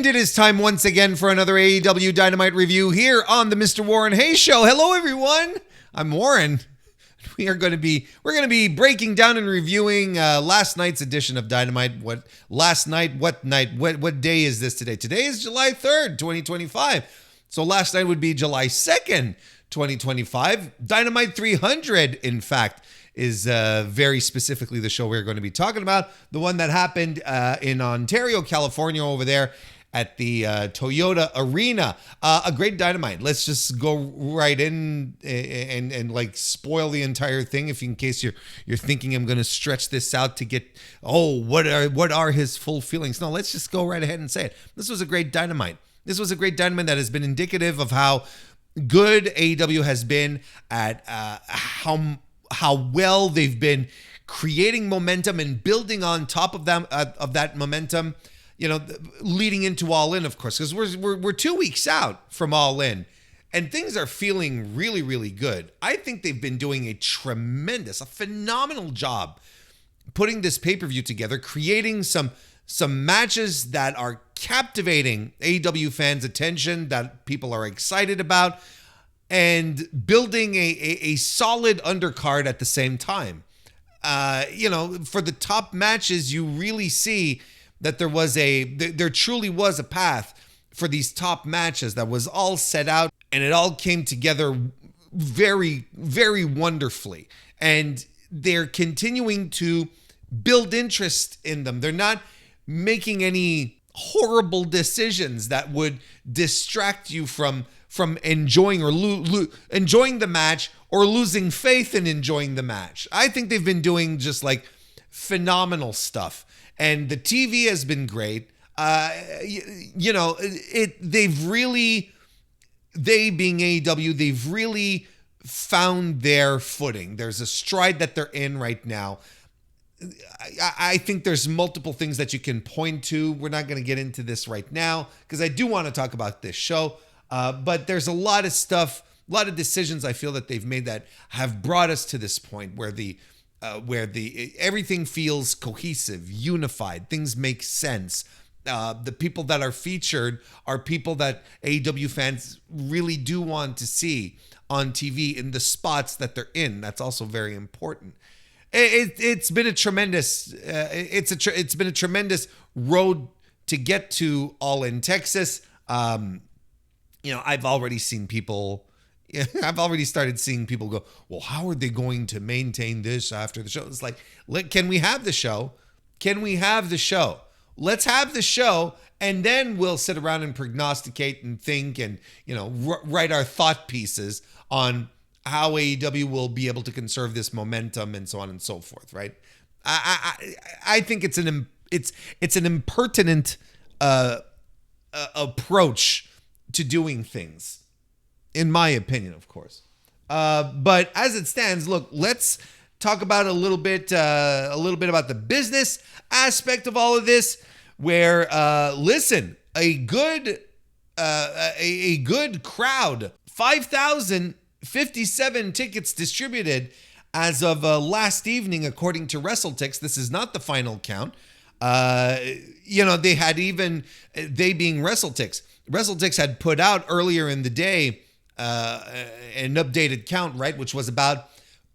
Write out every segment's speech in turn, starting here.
And it is time once again for another AEW Dynamite review here on the MrWarrenHayes Show. Hello, everyone. I'm Warren. We're going to be breaking down and reviewing last night's edition of Dynamite. What day is this today? Today is July 3rd, 2025. So last night would be July 2nd, 2025. Dynamite 300, in fact, is very specifically the show we're going to be talking about. The one that happened in Ontario, California, over there at the Toyota Arena. A great Dynamite. Let's just go right in and like spoil the entire thing. If in case you're thinking I'm going to stretch this out to get, what are his full feelings? No, let's just go right ahead and say it. This was a great Dynamite. This was a great Dynamite that has been indicative of how good AEW has been at how well they've been creating momentum and building on top of them of that momentum, leading into All In, of course, because we're 2 weeks out from All In and things are feeling really, really good. I think they've been doing a phenomenal job putting this pay-per-view together, creating some matches that are captivating AEW fans' attention, that people are excited about, and building a solid undercard at the same time. For the top matches, you really see that there truly was a path for these top matches that was all set out, and it all came together very, very wonderfully. And they're continuing to build interest in them. They're not making any horrible decisions that would distract you from enjoying or enjoying the match or losing faith in enjoying the match. I think they've been doing just like phenomenal stuff, and the TV has been great. They being AEW, they've really found their footing. There's a stride that they're in right now. I think there's multiple things that you can point to. We're not going to get into this right now because I do want to talk about this show. But there's a lot of stuff, a lot of decisions I feel that they've made that have brought us to this point where everything feels cohesive, unified. Things make sense. The people that are featured are people that AEW fans really do want to see on TV in the spots that they're in. That's also very important. It's been a tremendous road to get to All In Texas. I've already started seeing people go, well, how are they going to maintain this after the show? It's like, can we have the show? Can we have the show? Let's have the show, and then we'll sit around and prognosticate and think and, write our thought pieces on how AEW will be able to conserve this momentum and so on and so forth, right? I think it's an impertinent approach to doing things, in my opinion, of course. But as it stands, look, let's talk about a little bit about the business aspect of all of this. Where, listen, a good crowd, 5,057 tickets distributed as of last evening, according to WrestleTix. This is not the final count. They being WrestleTix. WrestleTix had put out earlier in the day an updated count, right, which was about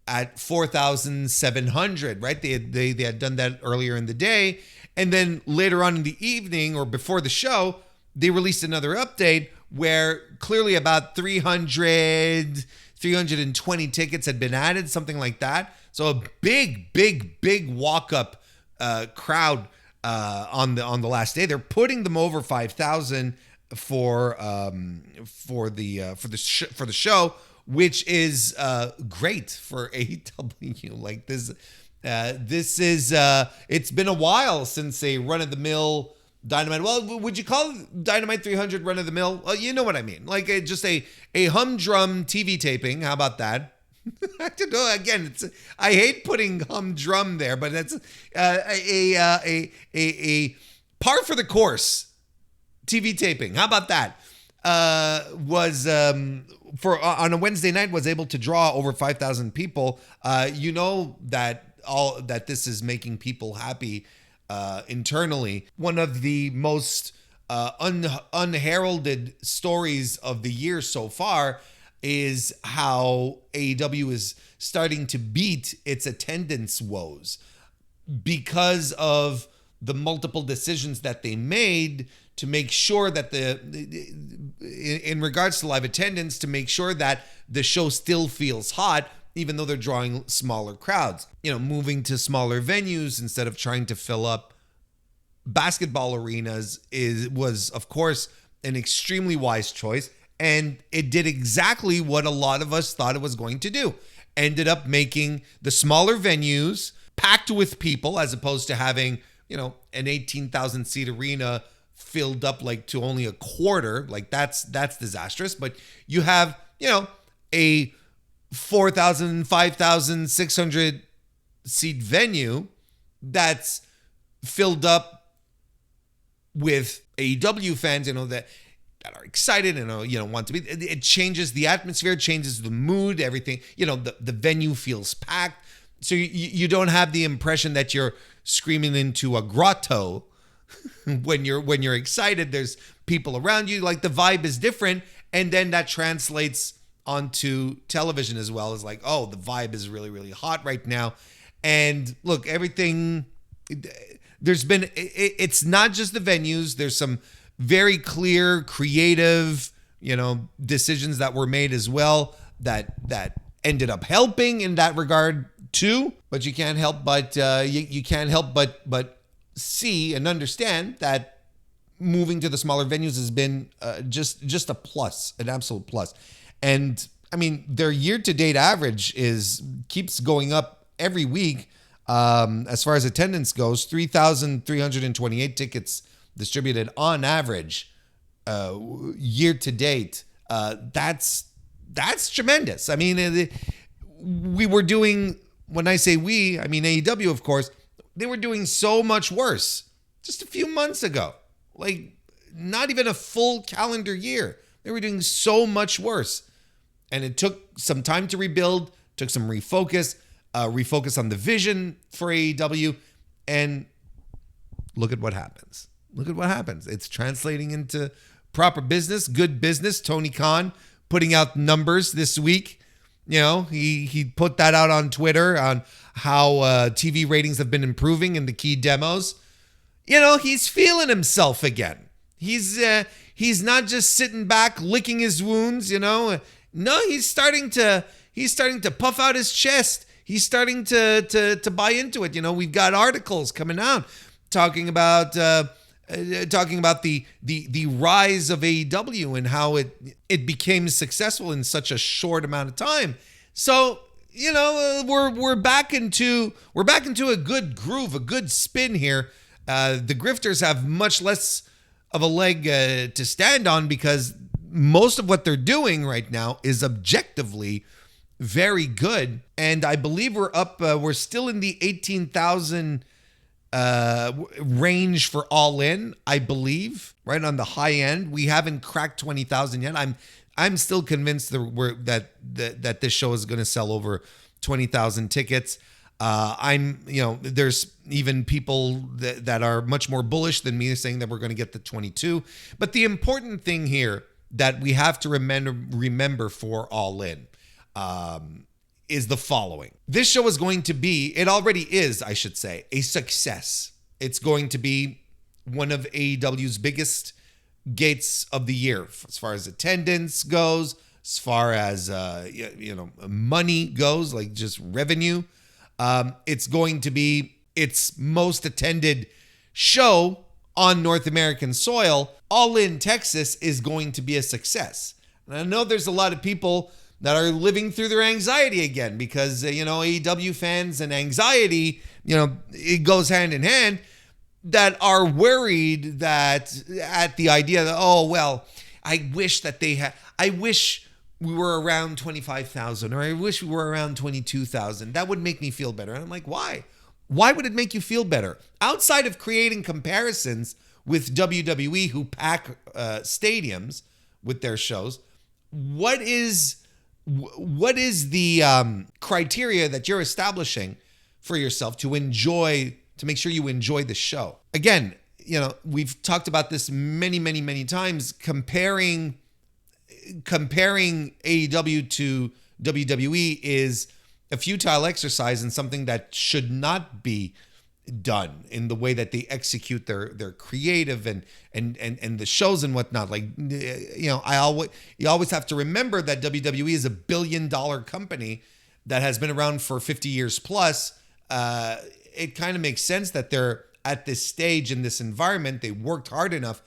at 4,700, right? They had done that earlier in the day, and then later on in the evening or before the show, they released another update where clearly about 320 tickets had been added, something like that. So a big walk-up crowd on the last day. They're putting them over 5,000 for the show, which is great for AEW. Like this is it's been a while since a run-of-the-mill Dynamite. Well, would you call Dynamite 300 run-of-the-mill? Well, you know what I mean. Like just a humdrum TV taping. How about that? I don't know. Again, I hate putting humdrum there, but that's a par for the course TV taping. How about that? Was for on a Wednesday night was able to draw over 5,000 people. That this is making people happy internally. One of the most unheralded stories of the year so far is how AEW is starting to beat its attendance woes because of the multiple decisions that they made to make sure that in regards to live attendance, to make sure that the show still feels hot, even though they're drawing smaller crowds. Moving to smaller venues instead of trying to fill up basketball arenas was, of course, an extremely wise choice. And it did exactly what a lot of us thought it was going to do. Ended up making the smaller venues packed with people, as opposed to having, an 18,000 seat arena filled up like to only a quarter. Like that's disastrous. But you have, a 4,000, 5,600 seat venue that's filled up with AEW fans, that are excited and want to be. It changes the atmosphere, changes the mood, everything. The venue feels packed, so you don't have the impression that you're screaming into a grotto when you're excited. There's people around you. Like, the vibe is different, and then that translates onto television as well. As like, oh, the vibe is really, really hot right now. And look, everything. It's not just the venues. There's some very clear, creative, decisions that were made as well that ended up helping in that regard too. But you can't help but you can't help but see and understand that moving to the smaller venues has been just a plus, an absolute plus. And I mean, their year-to-date average keeps going up every week. As far as attendance goes, 3,328 tickets distributed on average year to date. That's tremendous. I mean, we were doing, when I say we, I mean AEW, of course, they were doing so much worse just a few months ago. Like, not even a full calendar year. They were doing so much worse. And it took some time to rebuild, took some refocus on the vision for AEW, and look at what happens. Look at what happens. It's translating into proper business, good business. Tony Khan putting out numbers this week. He put that out on Twitter on how TV ratings have been improving in the key demos. He's feeling himself again. He's not just sitting back licking his wounds. No, he's starting to puff out his chest. He's starting to buy into it. We've got articles coming out talking about the rise of AEW and how it became successful in such a short amount of time. So, we're back into a good groove, a good spin here. The grifters have much less of a leg to stand on, because most of what they're doing right now is objectively very good. And I believe we're still in the 18,000 range for All In, I believe, right on the high end. We haven't cracked 20,000 yet. I'm still convinced that this show is going to sell over 20,000 tickets. There's even people that are much more bullish than me saying that we're going to get the 22. But the important thing here that we have to remember for All In is the following. This show is going to be, it already is, I should say, a success. It's going to be one of AEW's biggest gates of the year, as far as attendance goes, as far as money goes, like just revenue. It's going to be its most attended show on North American soil. All In Texas is going to be a success. And I know there's a lot of people that are living through their anxiety again, because AEW fans and anxiety, it goes hand in hand, that are worried that at the idea that, oh, well, I wish we were around 25,000, or I wish we were around 22,000. That would make me feel better. And I'm like, why? Why would it make you feel better? Outside of creating comparisons with WWE, who pack stadiums with their shows, what is the criteria that you're establishing for yourself to make sure you enjoy the show? Again, we've talked about this many, many, many times, comparing AEW to WWE is a futile exercise and something that should not be done in the way that they execute their creative and the shows and whatnot. Like, you always have to remember that WWE is a $1 billion company that has been around for 50 years plus. It kind of makes sense that they're at this stage in this environment. They worked hard enough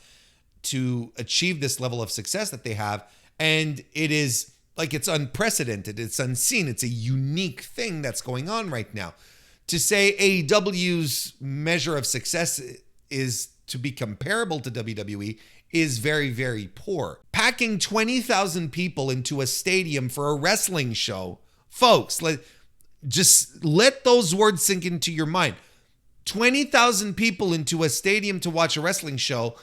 to achieve this level of success that they have. And it is like, it's unprecedented. It's unseen. It's a unique thing that's going on right now. To say AEW's measure of success is to be comparable to WWE is very, very poor. Packing 20,000 people into a stadium for a wrestling show, folks, just let those words sink into your mind. 20,000 people into a stadium to watch a wrestling show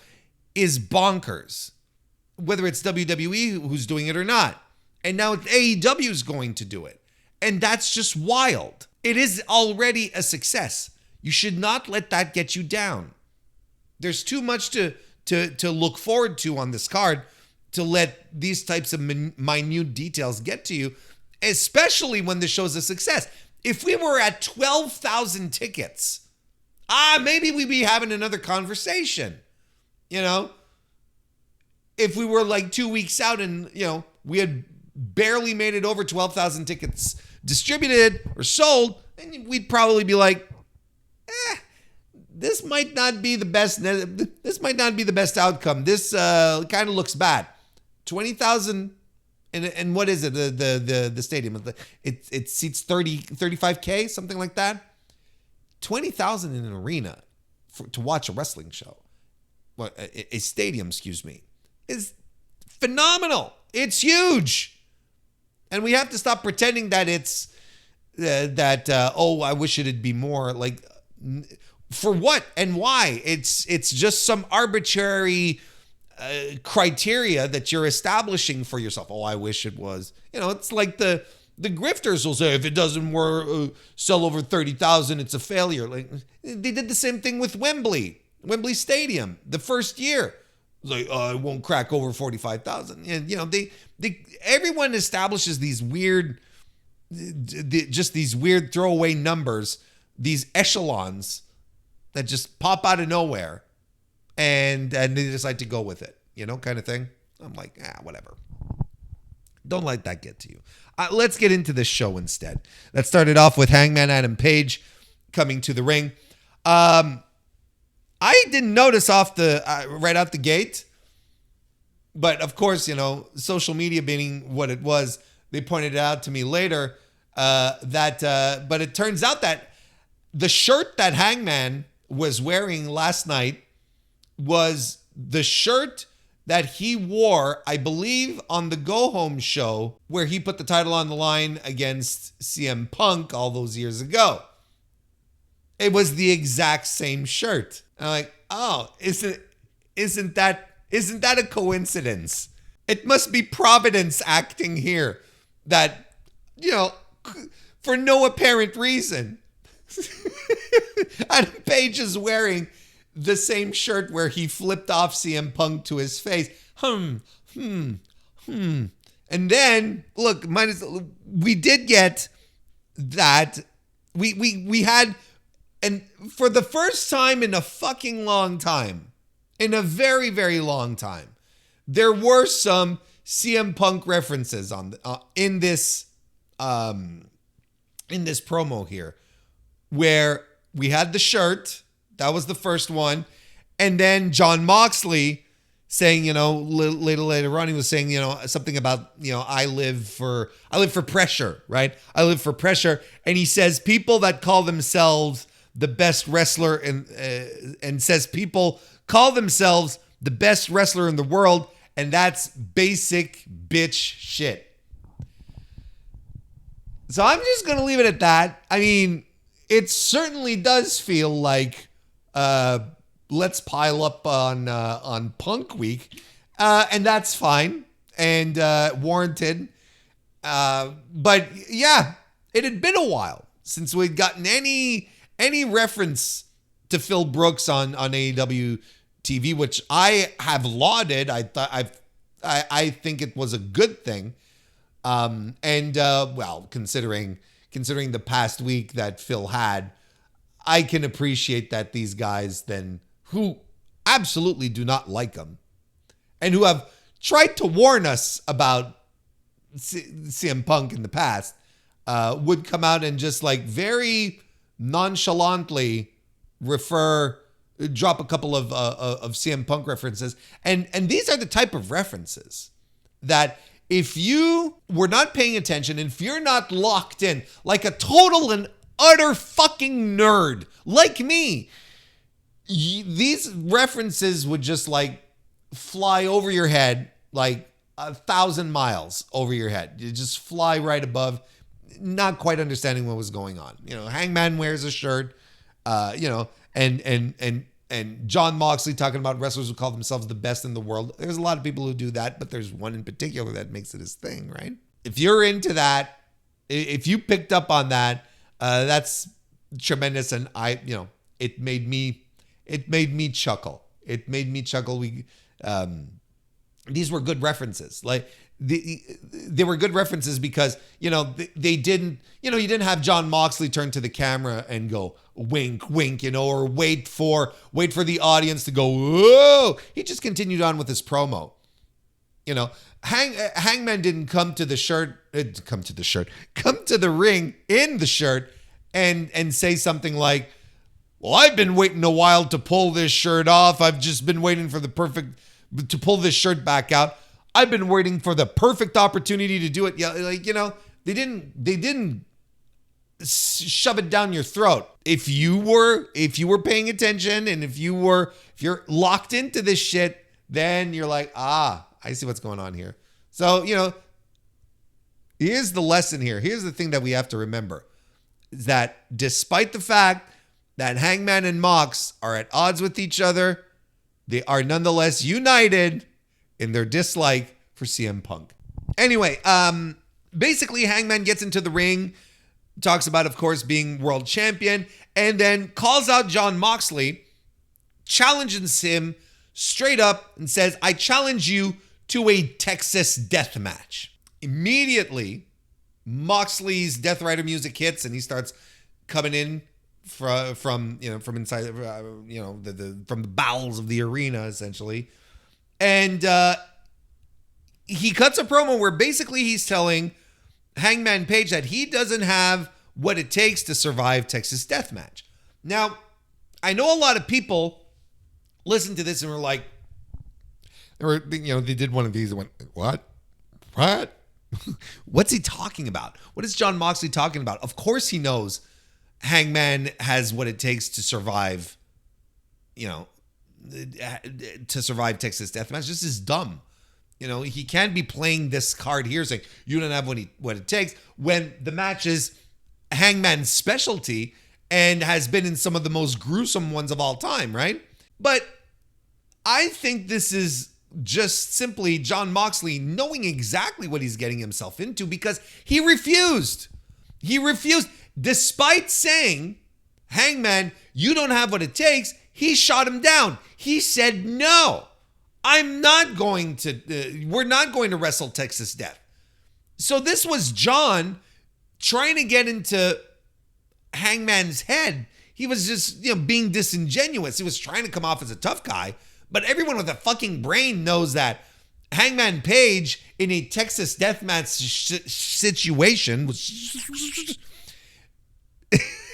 is bonkers, whether it's WWE who's doing it or not. And now AEW's going to do it. And that's just wild. It is already a success. You should not let that get you down. There's too much to look forward to on this card to let these types of minute details get to you, especially when the show's a success. If we were at 12,000 tickets, maybe we'd be having another conversation. If we were like 2 weeks out and, we had barely made it over 12,000 tickets distributed or sold, then we'd probably be like, this might not be the best. This might not be the best outcome. This kind of looks bad. 20,000, and what is it? The stadium. It seats 35K, something like that. 20,000 in an arena to watch a wrestling show, a stadium, excuse me, is phenomenal. It's huge. And we have to stop pretending that it's I wish it'd be more. Like, for what and why? It's just some arbitrary criteria that you're establishing for yourself. Oh, I wish it was. It's like the grifters will say, if it doesn't sell over 30,000, it's a failure. Like, they did the same thing with Wembley Stadium the first year. Like, it won't crack over 45,000. And, everyone establishes these weird, just these weird throwaway numbers, these echelons that just pop out of nowhere, and they decide to go with it, kind of thing. I'm like, whatever. Don't let that get to you. Let's get into this show instead. Let's start it off with Hangman Adam Page coming to the ring. I didn't notice right out the gate, but of course, social media being what it was, they pointed it out to me later but it turns out that the shirt that Hangman was wearing last night was the shirt that he wore, I believe, on the Go Home show where he put the title on the line against CM Punk all those years ago. It was the exact same shirt. And I'm like, oh, isn't that a coincidence? It must be Providence acting here that, for no apparent reason, Adam Page is wearing the same shirt where he flipped off CM Punk to his face. And then, look, we did get that. We had, and for the first time in a fucking long time, in a very, very long time, there were some CM Punk references in this promo here, where we had the shirt. That was the first one. And then Jon Moxley saying, later on, he was saying, something about, I live for pressure, right? I live for pressure. And he says people that call themselves the best wrestler and says people call themselves the best wrestler in the world. And that's basic bitch shit. So I'm just going to leave it at that. I mean, it certainly does feel like, let's pile up on Punk Week, and that's fine and warranted. But yeah, it had been a while since we'd gotten any reference to Phil Brooks on AEW TV, which I have lauded. I think it was a good thing. Considering the past week that Phil had, I can appreciate that these guys then who absolutely do not like him and who have tried to warn us about CM Punk in the past would come out and just like very nonchalantly drop a couple of CM Punk references. And these are the type of references that if you were not paying attention and if you're not locked in like a total and utter fucking nerd like me, these references would just like fly over your head like 1,000 miles over your head. You just fly right above, not quite understanding what was going on. Hangman wears a shirt, and John Moxley talking about wrestlers who call themselves the best in the world. There's a lot of people who do that, but there's one in particular that makes it his thing, right? If you're into that, if you picked up on that, that's tremendous. And it made me chuckle. It made me chuckle. These were good references. Like they were good references because, they didn't, you didn't have John Moxley turn to the camera and go wink, wink, or wait for the audience to go, whoa. He just continued on with his promo. Hangman didn't come to the ring in the shirt and say something like, well, I've been waiting a while to pull this shirt off. I've just been waiting for to pull this shirt back out. I've been waiting for the perfect opportunity to do it. Yeah, they didn't shove it down your throat. If you were paying attention and if you're locked into this shit, then you're like, I see what's going on here. So, here's the lesson here. Here's the thing that we have to remember is that despite the fact that Hangman and Mox are at odds with each other, they are nonetheless united in their dislike for CM Punk. Anyway, basically Hangman gets into the ring, talks about, of course, being world champion, and then calls out John Moxley, challenges him straight up and says, I challenge you to a Texas death match. Immediately, Moxley's Death Rider music hits and he starts coming in from inside, from the bowels of the arena, essentially. And he cuts a promo where basically he's telling Hangman Page that he doesn't have what it takes to survive Texas Deathmatch. Now, I know a lot of people listened to this and were like, they did one of these and went, what? What's he talking about? What is John Moxley talking about? Of course he knows Hangman has what it takes to survive, to survive Texas Deathmatch. This is dumb. He can't be playing this card here saying you don't have what it takes when the match is Hangman's specialty and has been in some of the most gruesome ones of all time, right? But I think this is just simply John Moxley knowing exactly what he's getting himself into because he refused. Despite saying, Hangman, you don't have what it takes, he shot him down. He said, no, we're not going to wrestle Texas Death. So this was John trying to get into Hangman's head. He was just, being disingenuous. He was trying to come off as a tough guy, but everyone with a fucking brain knows that Hangman Page in a Texas Deathmatch situation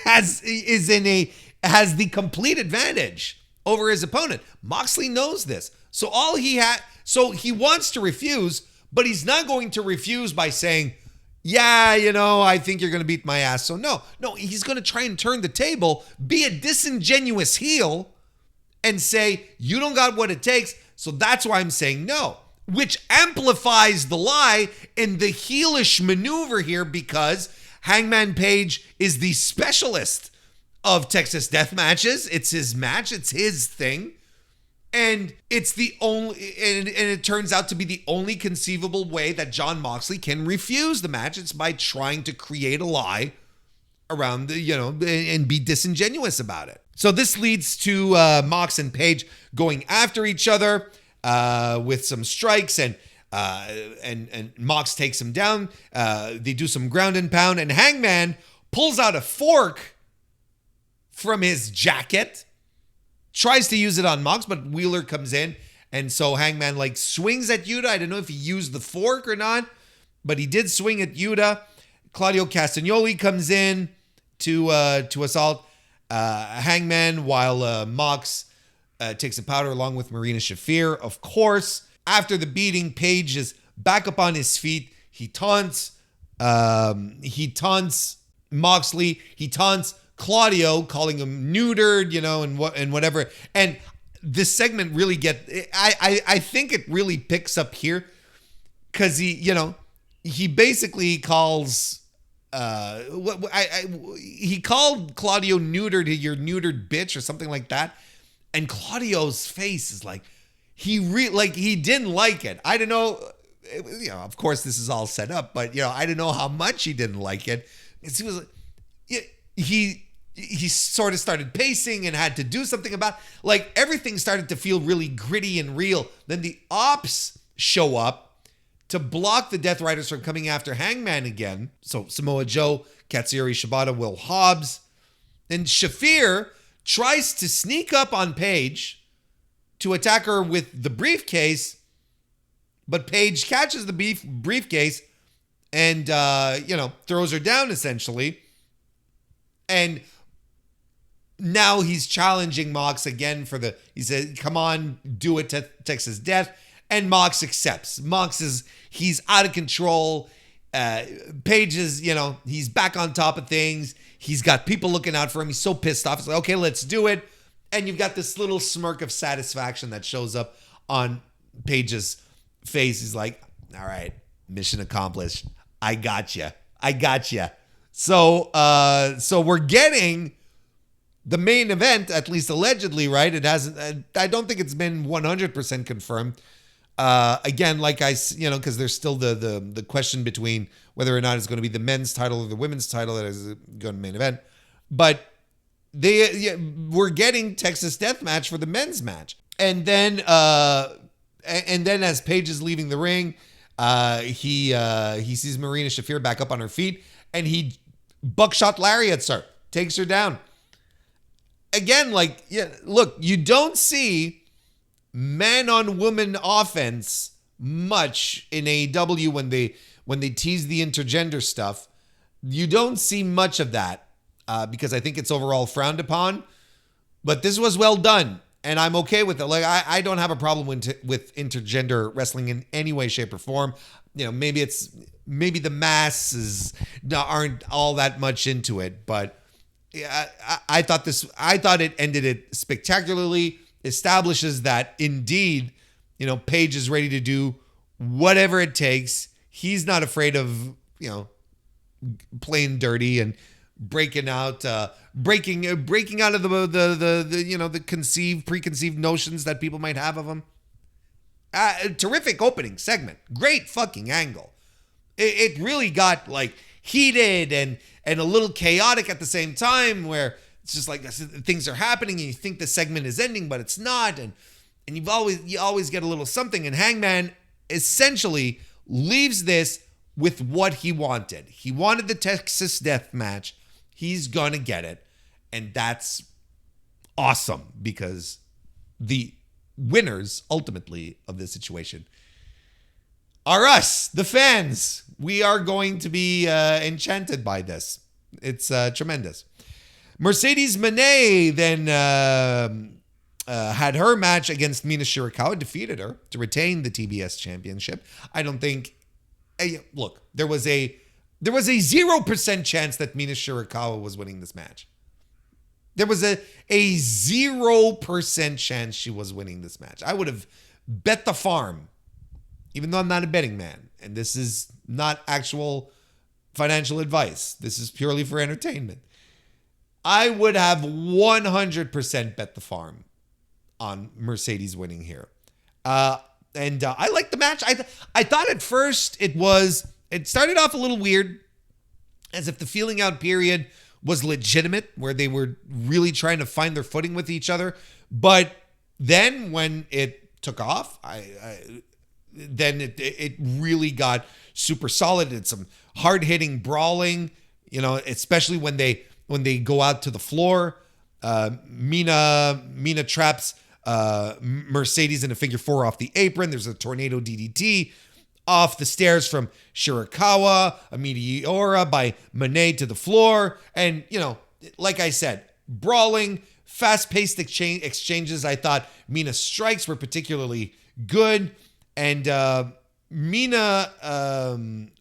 has the complete advantage over his opponent. Moxley knows this. So he wants to refuse, but he's not going to refuse by saying, yeah, I think you're going to beat my ass. So no, he's going to try and turn the table, be a disingenuous heel and say, you don't got what it takes. So that's why I'm saying no, which amplifies the lie in the heelish maneuver here because Hangman Page is the specialist of Texas Death Matches. It's his match. It's his thing. And it's the only, and it turns out to be the only conceivable way that John Moxley can refuse the match. It's by trying to create a lie around and be disingenuous about it. So this leads to Mox and Paige going after each other with some strikes, and Mox takes him down. They do some ground and pound, and Hangman pulls out a fork from his jacket, tries to use it on Mox, but Wheeler comes in, and so Hangman like swings at Yuta. I don't know if he used the fork or not, but he did swing at Yuta. Claudio Castagnoli comes in to assault Hangman, while Mox takes a powder along with Marina Shafir. Of course, after the beating, Paige is back up on his feet. He taunts Moxley. He taunts Claudio, calling him neutered, and whatever. And this segment really I think it really picks up here because he basically calls. He called Claudio neutered, your neutered bitch, or something like that, and Claudio's face is like he didn't like it. I don't know, of course this is all set up, but I don't know how much he didn't like it. He was he sort of started pacing and had to do something about everything started to feel really gritty and real. Then the Ops show up to block the Death Riders from coming after Hangman again. So Samoa Joe, Katsuyori Shibata, Will Hobbs. And Shafir tries to sneak up on Paige to attack her with the briefcase, but Paige catches the briefcase and, throws her down essentially. And now he's challenging Mox again he said, come on, do it to Texas Death. And Mox accepts. He's out of control. Paige is, he's back on top of things. He's got people looking out for him. He's so pissed off. He's like, okay, let's do it. And you've got this little smirk of satisfaction that shows up on Paige's face. He's like, all right, mission accomplished. I got you. So we're getting the main event, at least allegedly, right? It hasn't, I don't think it's been 100% confirmed. Again, because there's still the question between whether or not it's going to be the men's title or the women's title that is going to main event. But we're getting Texas Deathmatch for the men's match. And then as Paige is leaving the ring, he sees Marina Shafir back up on her feet, and he buckshot lariats her, takes her down. Again, look, you don't see man-on-woman offense much in AEW when they tease the intergender stuff. You don't see much of that because I think it's overall frowned upon. But this was well done, and I'm okay with it. I don't have a problem with intergender wrestling in any way, shape, or form. Maybe the masses aren't all that much into it, but I thought it ended it spectacularly. Establishes that indeed, Paige is ready to do whatever it takes. He's not afraid of, playing dirty and breaking out of the preconceived notions that people might have of him. Terrific opening segment. Great fucking angle. It really got heated and a little chaotic at the same time, where it's just things are happening and you think the segment is ending, but it's not. And you always get a little something. And Hangman essentially leaves this with what he wanted. He wanted the Texas Death Match. He's going to get it. And that's awesome because the winners ultimately of this situation are us, the fans. We are going to be enchanted by this. It's tremendous. Mercedes Moné then had her match against Mina Shirakawa, defeated her to retain the TBS championship. I don't think... Look, there was a 0% chance that Mina Shirakawa was winning this match. There was a 0% chance she was winning this match. I would have bet the farm, even though I'm not a betting man. And this is not actual financial advice. This is purely for entertainment. I would have 100% bet the farm on Mercedes winning here. And I liked the match. I thought at first it started off a little weird, as if the feeling out period was legitimate, where they were really trying to find their footing with each other. But then when it took off, then it really got super solid. It's some hard-hitting brawling, especially when they go out to the floor. Mina traps Mercedes in a figure four off the apron. There's a tornado DDT off the stairs from Shirakawa, a Meteora by Monet to the floor. And, like I said, brawling, fast-paced exchanges. I thought Mina's strikes were particularly good. And Mina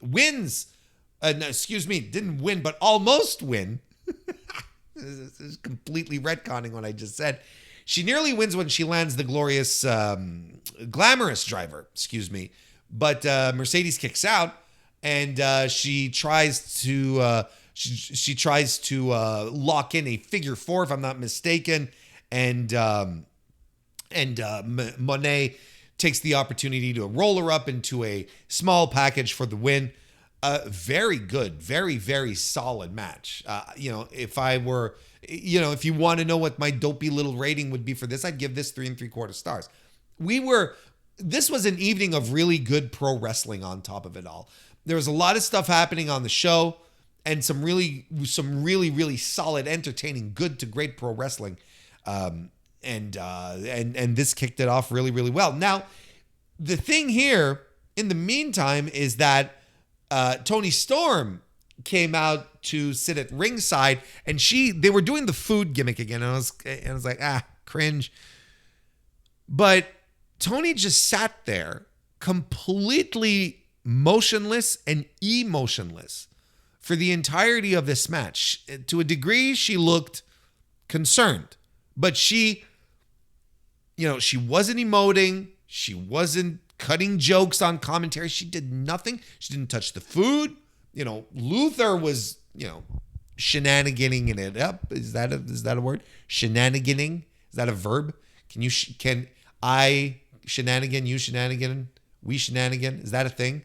wins. Didn't win, but almost win. This is completely retconning what I just said. She nearly wins when she lands the glorious glamorous driver, But Mercedes kicks out, and she tries to lock in a figure four, if I'm not mistaken, and Monet takes the opportunity to roll her up into a small package for the win. Very good, very, very solid match. If I were, if you want to know what my dopey little rating would be for this, I'd give this 3 3/4 stars. This was an evening of really good pro wrestling on top of it all. There was a lot of stuff happening on the show and some really, really solid, entertaining, good to great pro wrestling. And this kicked it off really, really well. Now, the thing here in the meantime is that Toni Storm came out to sit at ringside, and they were doing the food gimmick again. And I was like, cringe. But Toni just sat there completely motionless and emotionless for the entirety of this match. To a degree, she looked concerned, but she wasn't emoting. She wasn't cutting jokes on commentary. She did nothing. She didn't touch the food. Luther was, shenaniganing it up. Is that a word? Shenaniganing? Is that a verb? Can I shenanigan, you shenanigan, we shenanigan? Is that a thing?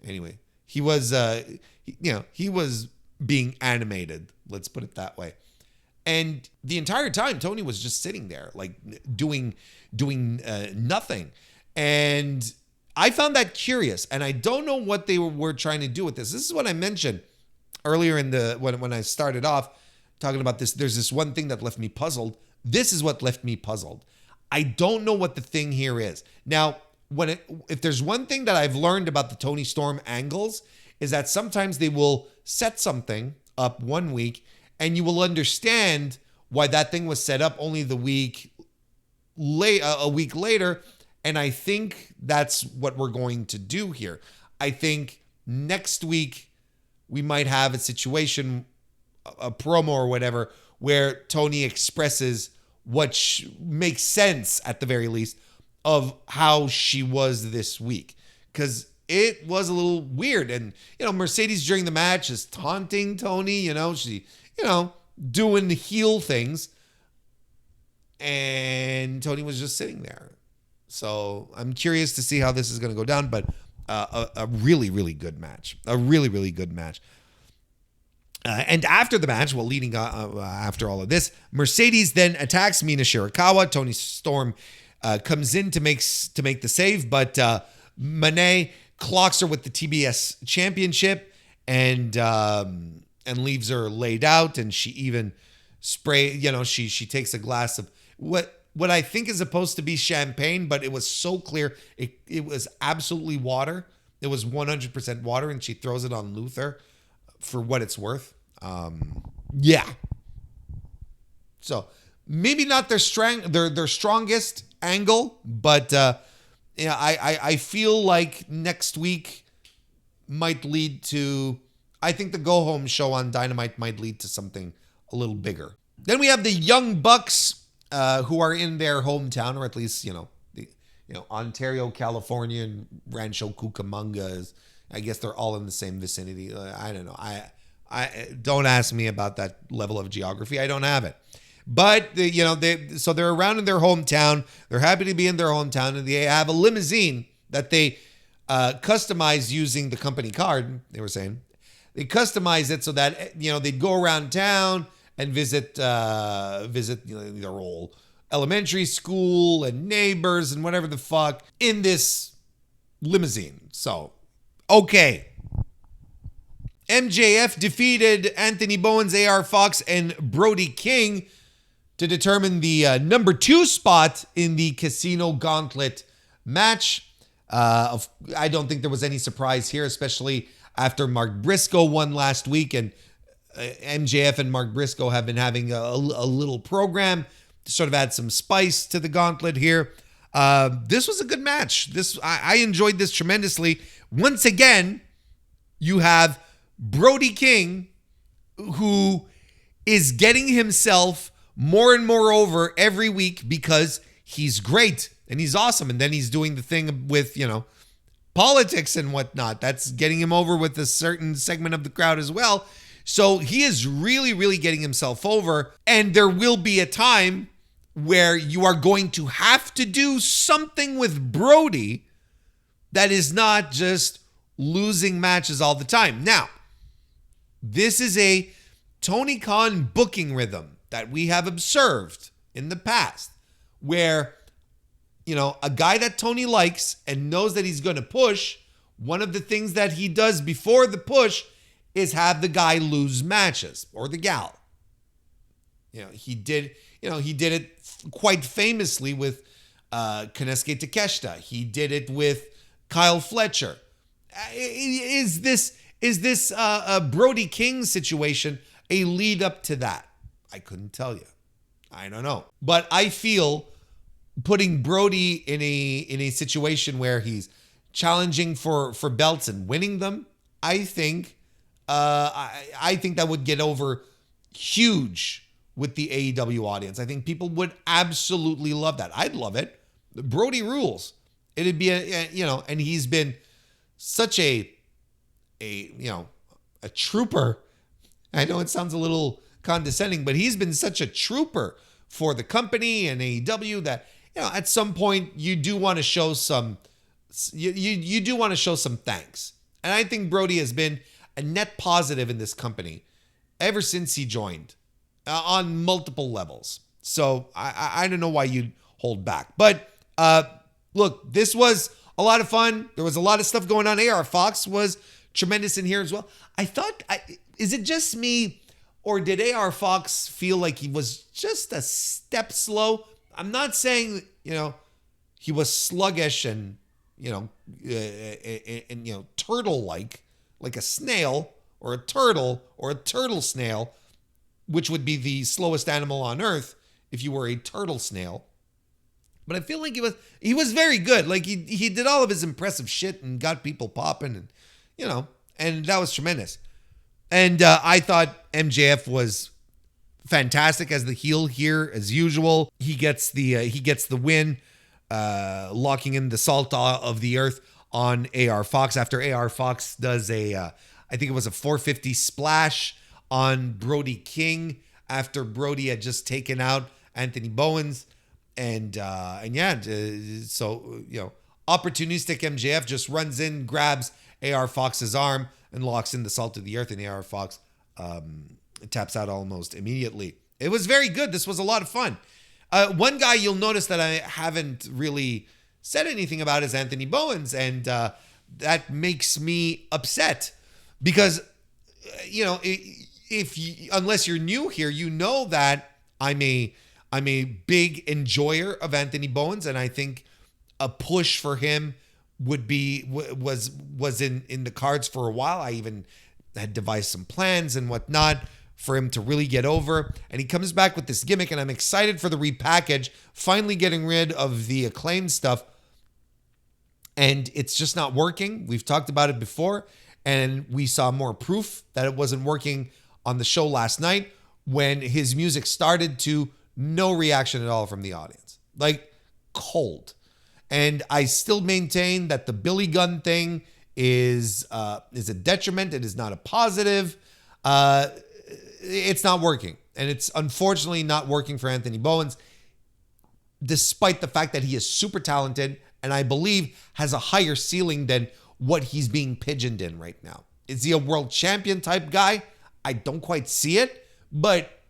Anyway, he was being animated. Let's put it that way. And the entire time, Toni was just sitting there, like doing nothing. And I found that curious, and I don't know what they were trying to do with this. This is what I mentioned earlier when I started off talking about this. There's this one thing that left me puzzled. This is what left me puzzled. I don't know what the thing here is. Now, if there's one thing that I've learned about the Toni Storm angles, is that sometimes they will set something up one week, and you will understand why that thing was set up only a week later. And I think that's what we're going to do here. I think next week we might have a situation, a promo or whatever, where Toni expresses what makes sense, at the very least, of how she was this week. Because it was a little weird. And, Mercedes during the match is taunting Toni, she, doing the heel things. And Toni was just sitting there. So I'm curious to see how this is going to go down, but a really, really good match. A really, really good match. And after the match, leading after all of this, Mercedes then attacks Mina Shirakawa. Toni Storm comes in to make the save, but Monet clocks her with the TBS championship and leaves her laid out. And she even she takes a glass of what I think is supposed to be champagne, but it was so clear. It was absolutely water. It was 100% water, and she throws it on Luther for what it's worth. Yeah. So maybe not their strongest angle, but I feel like next week might lead to, I think the go home show on Dynamite might lead to something a little bigger. Then we have the Young Bucks, who are in their hometown, or at least, Ontario, California, and Rancho Cucamonga. I guess they're all in the same vicinity. I don't know. I don't ask me about that level of geography. I don't have it. But so they're around in their hometown. They're happy to be in their hometown, and they have a limousine that they customize using the company card. They were saying they customized it so that, they'd go around town and visit their old elementary school and neighbors and whatever the fuck in this limousine. So, okay. MJF defeated Anthony Bowens, AR Fox, and Brody King to determine the number 2 spot in the Casino Gauntlet match. I don't think there was any surprise here, especially after Mark Briscoe won last week, and MJF and Mark Briscoe have been having a little program to sort of add some spice to the gauntlet here. This was a good match. I enjoyed this tremendously. Once again, you have Brody King, who is getting himself more and more over every week because he's great and he's awesome. And then he's doing the thing with, politics and whatnot. That's getting him over with a certain segment of the crowd as well. So he is really, really getting himself over. And there will be a time where you are going to have to do something with Brody that is not just losing matches all the time. Now, this is a Tony Khan booking rhythm that we have observed in the past, where, a guy that Tony likes and knows that he's going to push, one of the things that he does before the push is have the guy lose matches, or the gal. He did it quite famously with Konosuke Takeshita. He did it with Kyle Fletcher. Is this Brody King situation a lead up to that? I couldn't tell you. I don't know. But I feel putting Brody in a situation where he's challenging for belts and winning them, I think that would get over huge with the AEW audience. I think people would absolutely love that. I'd love it. Brody rules. It'd be and he's been such a trooper. I know it sounds a little condescending, but he's been such a trooper for the company and AEW that, at some point you do want to show some, you do want to show some thanks. And I think Brody has been a net positive in this company ever since he joined on multiple levels. So I don't know why you'd hold back. But look, this was a lot of fun. There was a lot of stuff going on. AR Fox was tremendous in here as well. I thought, is it just me, or did AR Fox feel like he was just a step slow? I'm not saying, he was sluggish and, turtle-like, like a snail or a turtle snail, which would be the slowest animal on earth if you were a turtle snail. But I feel like he was very good. Like he did all of his impressive shit and got people popping, and and that was tremendous. And I thought MJF was fantastic as the heel here, as usual. He gets the win, locking in the salt of the earth on AR Fox after AR Fox does I think it was a 450 splash on Brody King after Brody had just taken out Anthony Bowens. So opportunistic MJF just runs in, grabs AR Fox's arm and locks in the salt of the earth, and AR Fox taps out almost immediately. It was very good. This was a lot of fun. One guy you'll notice that I haven't really said anything about is Anthony Bowens, and that makes me upset because, unless you're new here, you know that I'm a big enjoyer of Anthony Bowens, and I think a push for him was in the cards for a while. I even had devised some plans and whatnot for him to really get over. And he comes back with this gimmick, and I'm excited for the repackage, finally getting rid of the Acclaimed stuff. And it's just not working. We've talked about it before, and we saw more proof that it wasn't working on the show last night when his music started to no reaction at all from the audience. Like, cold. And I still maintain that the Billy Gunn thing is a detriment. It is not a positive. It's not working. And it's unfortunately not working for Anthony Bowens, despite the fact that he is super talented and I believe has a higher ceiling than what he's being pigeoned in right now. Is he a world champion type guy? I don't quite see it, but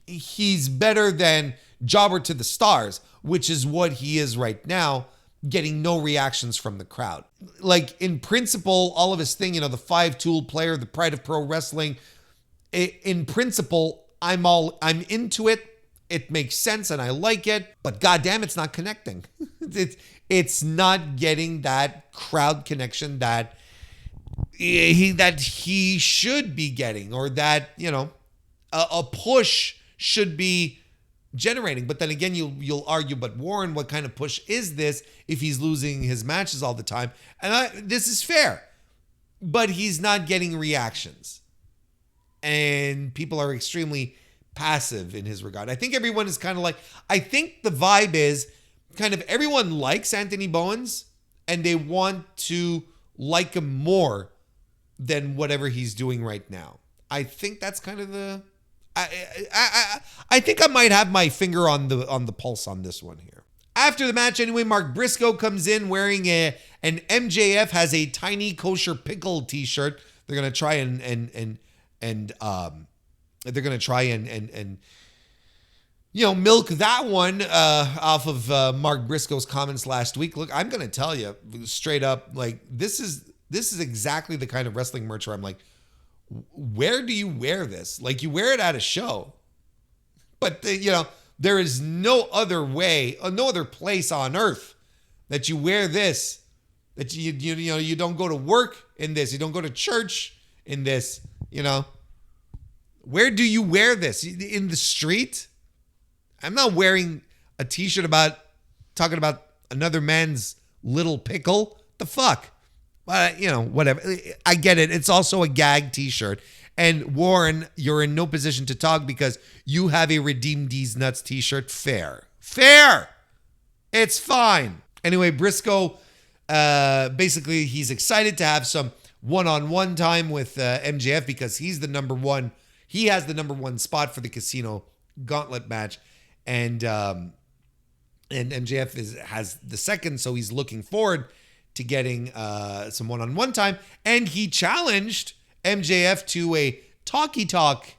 he's better than Jobber to the Stars, which is what he is right now, getting no reactions from the crowd. Like, in principle, all of his thing, the 5-tool player, the pride of pro wrestling, in principle, I'm into it. It makes sense and I like it, but goddamn, it's not connecting. It's not getting that crowd connection that he should be getting, or that, a push should be generating. But then again, you'll argue, but Warren, what kind of push is this if he's losing his matches all the time? And this is fair, but he's not getting reactions. And people are extremely passive in his regard. I think everyone is kind of like, I think the vibe is kind of everyone likes Anthony Bowens and they want to like him more than whatever he's doing right now. I think that's kind of the, I think I might have my finger on the pulse on this one here. After the match anyway, Mark Briscoe comes in wearing an MJF has a tiny kosher pickle t-shirt. They're going to try and they're going to try and milk that one off of Mark Briscoe's comments last week. Look, I'm going to tell you straight up, like, this is exactly the kind of wrestling merch where I'm like, where do you wear this? Like, you wear it at a show, but there is no other way, no other place on earth that you wear this, that you don't go to work in this, you don't go to church in this, Where do you wear this? In the street? I'm not wearing a t-shirt talking about another man's little pickle. The fuck? Whatever. I get it. It's also a gag t-shirt. And Warren, you're in no position to talk because you have a Redeem These Nuts t-shirt. Fair. It's fine. Anyway, Briscoe, basically, he's excited to have some one-on-one time with MJF because he's the number one. He has the number one spot for the Casino Gauntlet match. And MJF has the second, so he's looking forward to getting some one-on-one time. And he challenged MJF to a talkie talk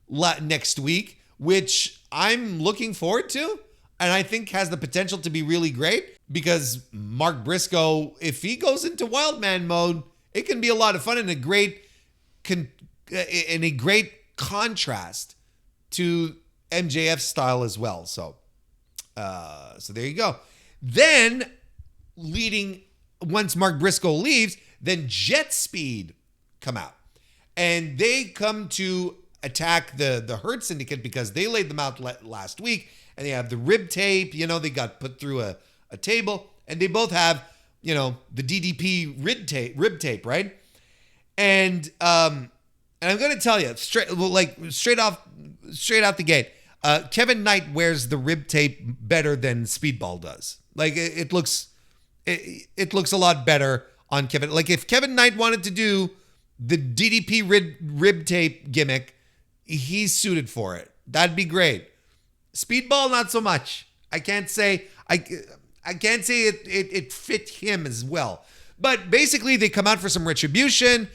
next week, which I'm looking forward to. And I think has the potential to be really great because Mark Briscoe, if he goes into Wildman mode, it can be a lot of fun and a great contrast to MJF's style as well. So there you go. Then once Mark Briscoe leaves, then Jet Speed come out. And they come to attack the Hurt Syndicate because they laid them out last week. And they have the rib tape, they got put through a table. And they both have, the DDP rib tape, right? And I'm going to tell you, straight out the gate, Kevin Knight wears the rib tape better than Speedball does. Like, it looks a lot better on Kevin. Like, if Kevin Knight wanted to do the DDP rib tape gimmick, he's suited for it. That'd be great. Speedball, not so much. I can't say it fit him as well. But basically, they come out for some retribution.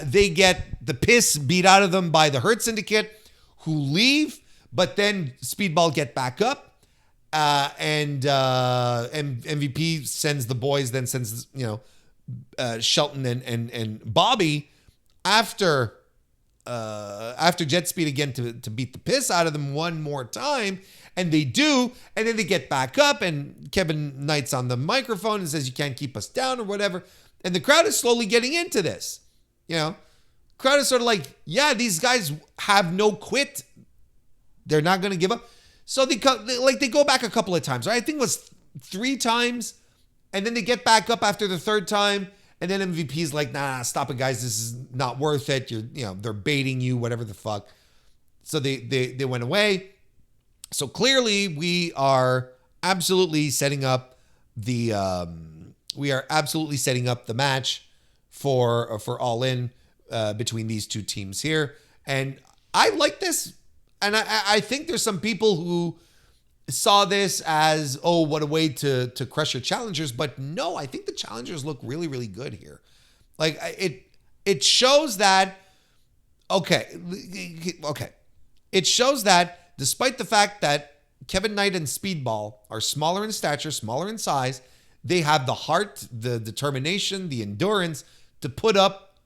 They get the piss beat out of them by the Hurt Syndicate, who leave. But then Speedball get back up, and MVP sends the boys, then sends Shelton and Bobby after Jet Speed again to beat the piss out of them one more time, and they do, and then they get back up, and Kevin Knight's on the microphone and says, "You can't keep us down," or whatever, and the crowd is slowly getting into this. Crowd is sort of like, yeah, these guys have no quit. They're not going to give up. So they go back a couple of times, right? I think it was 3 times. And then they get back up after the 3rd time. And then MVP's like, nah, stop it, guys. This is not worth it. They're baiting you, whatever the fuck. So they went away. So clearly we are absolutely setting up the match for All In between these two teams here. And I like this. And I think there's some people who saw this as, oh, what a way to crush your challengers. But no, I think the challengers look really, really good here. Like, it it shows that, okay. It shows that despite the fact that Kevin Knight and Speedball are smaller in stature, smaller in size, they have the heart, the determination, the endurance to put up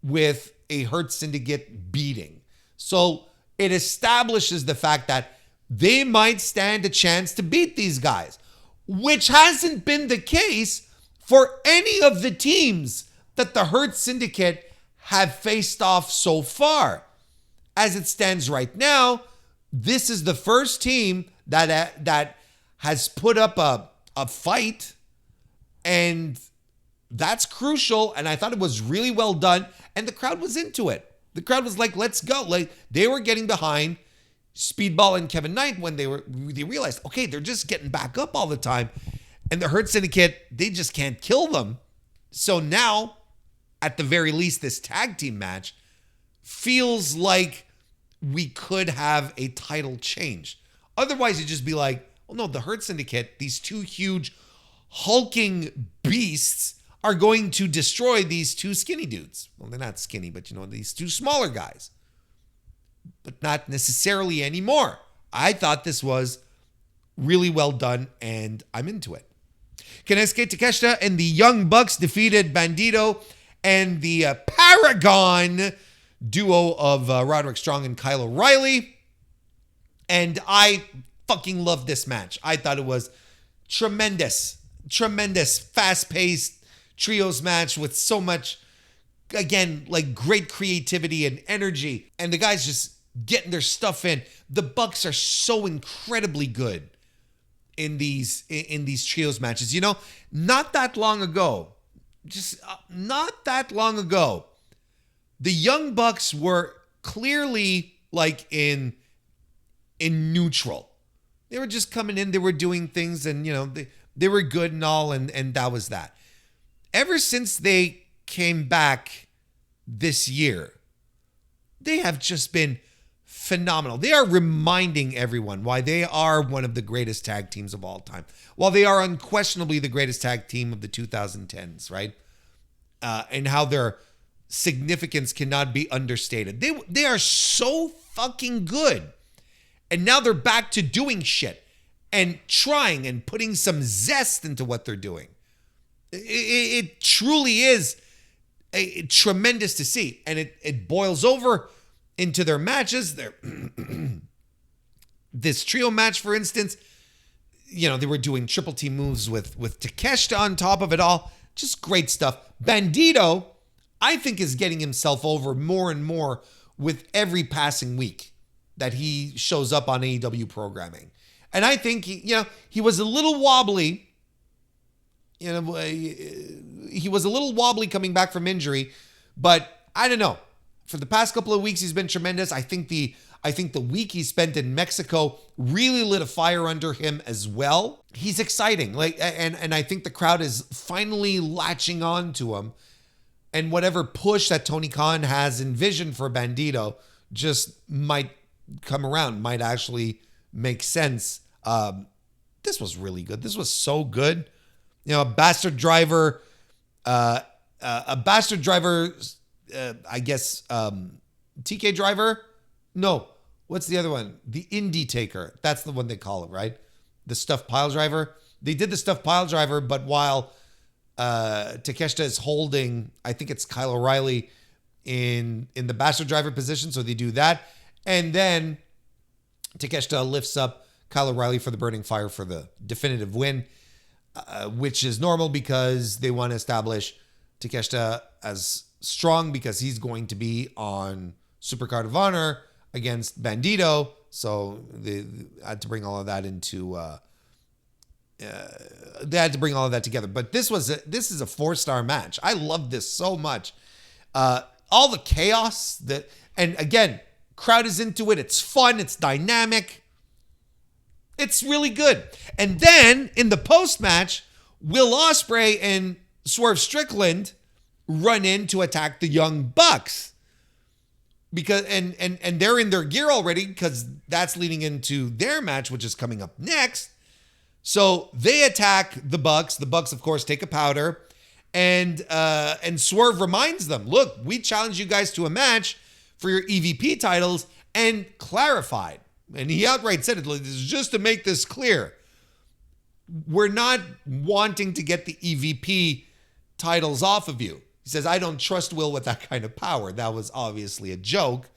with a Hurt Syndicate beating. So it establishes the fact that they might stand a chance to beat these guys, which hasn't been the case for any of the teams that the Hurt Syndicate have faced off so far. As it stands right now, this is the first team that has put up a fight, and that's crucial. And I thought it was really well done, and the crowd was into it. The crowd was like, let's go. Like, they were getting behind Speedball and Kevin Knight when they realized, okay, they're just getting back up all the time. And the Hurt Syndicate, they just can't kill them. So now, at the very least, this tag team match feels like we could have a title change. Otherwise, it'd just be like, oh no, the Hurt Syndicate, these two huge hulking beasts are going to destroy these two skinny dudes. Well, they're not skinny, but these two smaller guys. But not necessarily anymore. I thought this was really well done, and I'm into it. Kensuke Takeshita and the Young Bucks defeated Bandito and the Paragon duo of Roderick Strong and Kyle O'Reilly. And I fucking loved this match. I thought it was tremendous, fast-paced trios match with so much, again, like great creativity and energy. And the guys just getting their stuff in. The Bucks are so incredibly good in these trios matches. Not that long ago, the Young Bucks were clearly like in neutral. They were just coming in, they were doing things, and they were good and all, and that was that. Ever since they came back this year, they have just been phenomenal. They are reminding everyone why they are one of the greatest tag teams of all time. While they are unquestionably the greatest tag team of the 2010s, right? And how their significance cannot be understated. They are so fucking good. And now they're back to doing shit and trying and putting some zest into what they're doing. It truly is tremendous to see. And it boils over into their matches. This trio match, for instance, they were doing triple team moves with Takeshita on top of it all. Just great stuff. Bandito, I think, is getting himself over more and more with every passing week that he shows up on AEW programming. And I think, he was a little wobbly. He was a little wobbly coming back from injury, but I don't know. For the past couple of weeks, he's been tremendous. I think the week he spent in Mexico really lit a fire under him as well. He's exciting. And I think the crowd is finally latching on to him. And whatever push that Tony Khan has envisioned for Bandito just might come around, might actually make sense. This was really good. This was so good. A bastard driver, I guess, TK driver. No, what's the other one? The Indie Taker. That's the one they call it, right? The stuffed pile driver. They did the stuffed pile driver, but while Takeshita is holding, I think it's Kyle O'Reilly in the bastard driver position, so they do that. And then Takeshita lifts up Kyle O'Reilly for the Burning Fire for the definitive win, which is normal because they want to establish Takeshita as strong because he's going to be on Supercard of Honor against Bandito. So they had to bring all of that into... they had to bring all of that together. But this is a 4-star match. I love this so much. All the chaos and again, crowd is into it. It's fun. It's dynamic. It's really good. And then in the post-match, Will Ospreay and Swerve Strickland run in to attack the Young Bucks. Because and they're in their gear already because that's leading into their match, which is coming up next. So they attack the Bucks. The Bucks, of course, take a powder. And Swerve reminds them, look, we challenged you guys to a match for your EVP titles and clarified. And he outright said it, this is just to make this clear. We're not wanting to get the EVP titles off of you. He says, I don't trust Will with that kind of power. That was obviously a joke,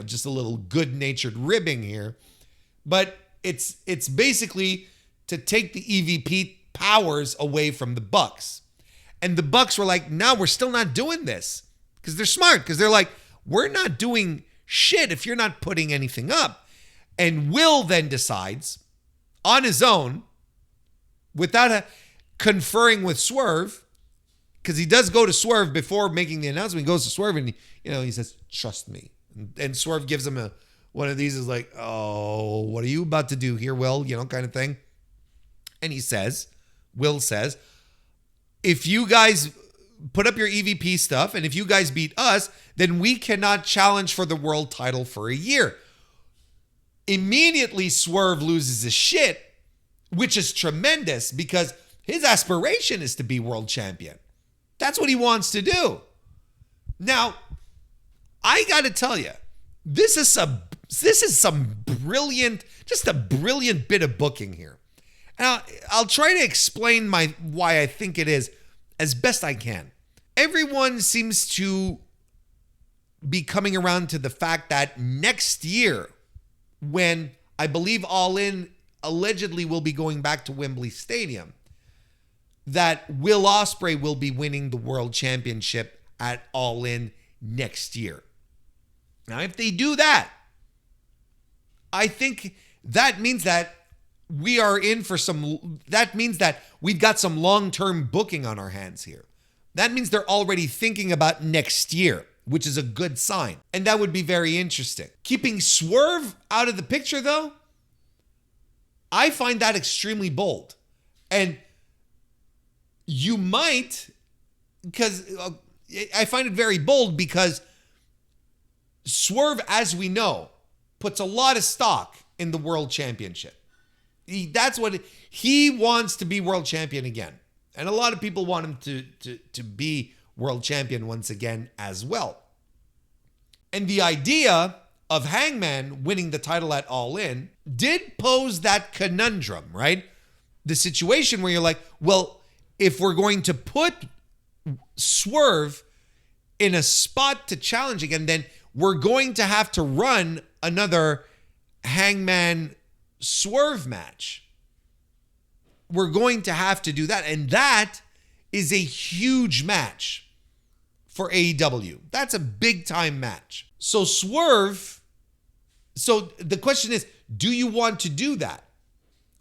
just a little good-natured ribbing here. But it's basically to take the EVP powers away from the Bucks. And the Bucks were like, no, we're still not doing this. Because they're smart. Because they're like, we're not doing shit if you're not putting anything up. And Will then decides on his own, without conferring with Swerve, because he does go to Swerve before making the announcement. He goes to Swerve and he says, trust me. And Swerve gives him one of these, is like, oh, what are you about to do here, Will? Kind of thing. And Will says, if you guys put up your EVP stuff and if you guys beat us, then we cannot challenge for the world title for a year. Immediately, Swerve loses his shit, which is tremendous because his aspiration is to be world champion. That's what he wants to do. Now, I got to tell you, this is some brilliant, just a brilliant bit of booking here. And I'll try to explain why I think it is as best I can. Everyone seems to be coming around to the fact that next year, when I believe All In allegedly will be going back to Wembley Stadium, that Will Ospreay will be winning the world championship at All In next year. Now, if they do that, I think that means that that means that we've got some long-term booking on our hands here. That means they're already thinking about next year, which is a good sign. And that would be very interesting. Keeping Swerve out of the picture, though, I find that extremely bold. And you might, because I find it very bold because Swerve, as we know, puts a lot of stock in the world championship. That's what he wants, to be world champion again. And a lot of people want him to be world champion once again as well. And the idea of Hangman winning the title at All In did pose that conundrum, right? The situation where you're like, well, if we're going to put Swerve in a spot to challenge again, then we're going to have to run another Hangman Swerve match. We're going to have to do that. And that is a huge match for AEW. That's a big time match. So the question is, do you want to do that?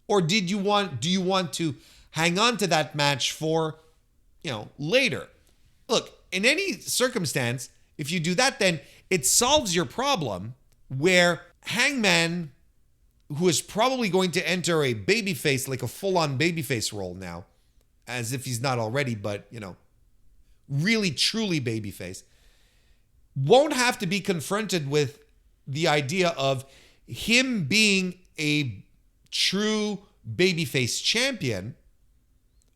Or do you want to hang on to that match for, later? Look, in any circumstance, if you do that, then it solves your problem where Hangman, who is probably going to enter a babyface, like a full-on babyface role now, as if he's not already, but, really, truly babyface, won't have to be confronted with the idea of him being a true babyface champion,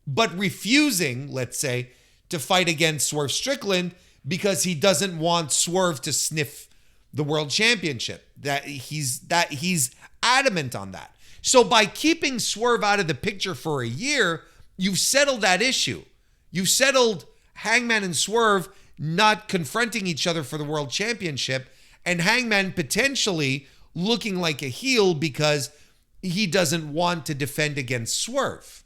but refusing, let's say, to fight against Swerve Strickland because he doesn't want Swerve to sniff the world championship. That he's adamant on that. So by keeping Swerve out of the picture for a year, you've settled that issue. You've settled Hangman and Swerve not confronting each other for the world championship, and Hangman potentially looking like a heel because he doesn't want to defend against Swerve.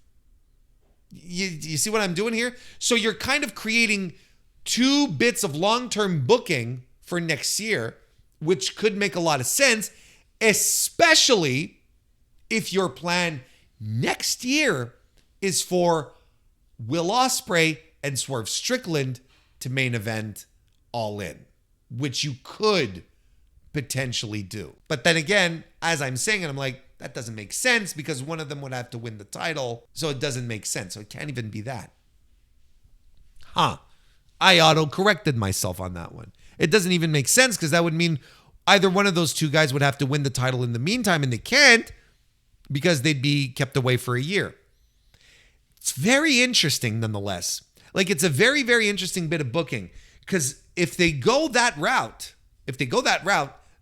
You see what I'm doing here? So you're kind of creating two bits of long-term booking for next year, which could make a lot of sense, especially if your plan next year is for Will Ospreay and Swerve Strickland to main event All In, which you could potentially do. But then again, as I'm saying it, I'm like, that doesn't make sense because one of them would have to win the title, so it doesn't make sense. So it can't even be that. I auto-corrected myself on that one. It doesn't even make sense because that would mean either one of those two guys would have to win the title in the meantime, and they can't because they'd be kept away for a year. It's very interesting nonetheless. Like, it's a very, very interesting bit of booking, because if they go that route,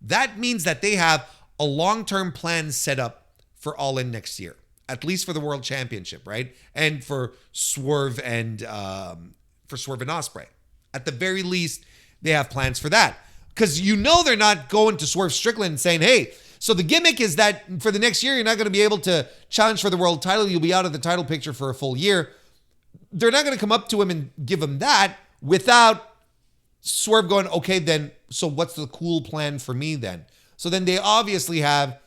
that means that they have a long-term plan set up for All In next year, at least for the World Championship, right? And for Swerve and Ospreay. At the very least, they have plans for that, because they're not going to Swerve Strickland and saying, hey, so the gimmick is that for the next year, you're not going to be able to challenge for the world title. You'll be out of the title picture for a full year. They're not going to come up to him and give him that without Swerve going, okay, then, so what's the cool plan for me then? So then they obviously have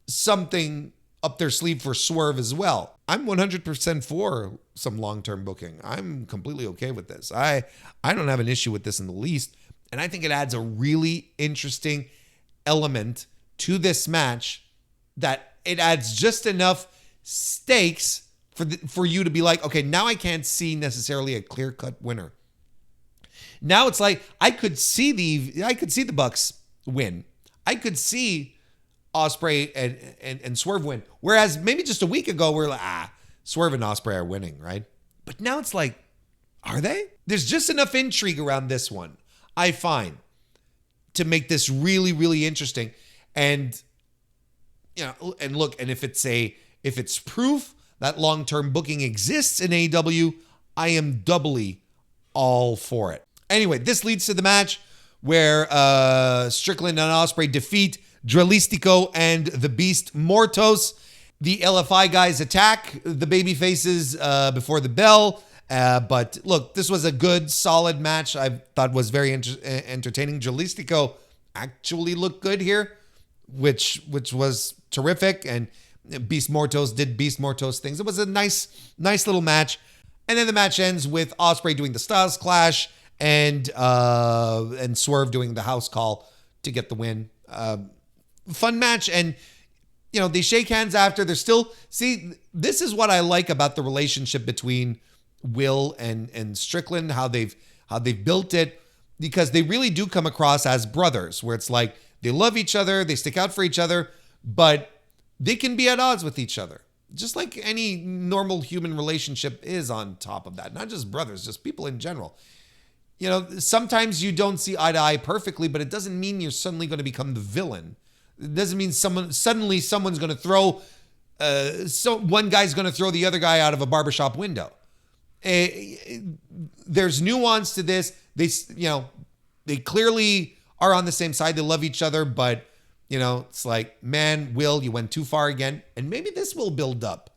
something up their sleeve for Swerve as well. I'm 100% for some long-term booking. I'm completely okay with this. I don't have an issue with this in the least. And I think it adds a really interesting element to this match, that it adds just enough stakes for you to be like, okay, now I can't see necessarily a clear-cut winner. Now it's like I could see the Bucks win. I could see Ospreay and Swerve win. Whereas maybe just a week ago we're like, Swerve and Ospreay are winning, right? But now it's like, are they? There's just enough intrigue around this one, I find, to make this really, really interesting. And and look, and if it's proof that long-term booking exists in AEW, I am doubly all for it. Anyway, this leads to the match where Strickland and Ospreay defeat Dralistico and the Beast Mortos. The LFI guys attack the babyfaces before the bell. But look, this was a good, solid match. I thought was very entertaining. Dralistico actually looked good here, which was terrific. And Beast Mortos did Beast Mortos things. It was a nice little match. And then the match ends with Ospreay doing the Styles Clash and Swerve doing the house call to get the win. Fun match. And, they shake hands after. They're still... See, this is what I like about the relationship between Will and Strickland, how they've built it, because they really do come across as brothers, where it's like they love each other, they stick out for each other, but they can be at odds with each other. Just like any normal human relationship is on top of that. Not just brothers, just people in general. Sometimes you don't see eye to eye perfectly, but it doesn't mean you're suddenly going to become the villain. It doesn't mean someone's going to throw, one guy's going to throw the other guy out of a barbershop window. There's nuance to this. They clearly are on the same side. They love each other, but it's like, man, Will, you went too far again. And maybe this will build up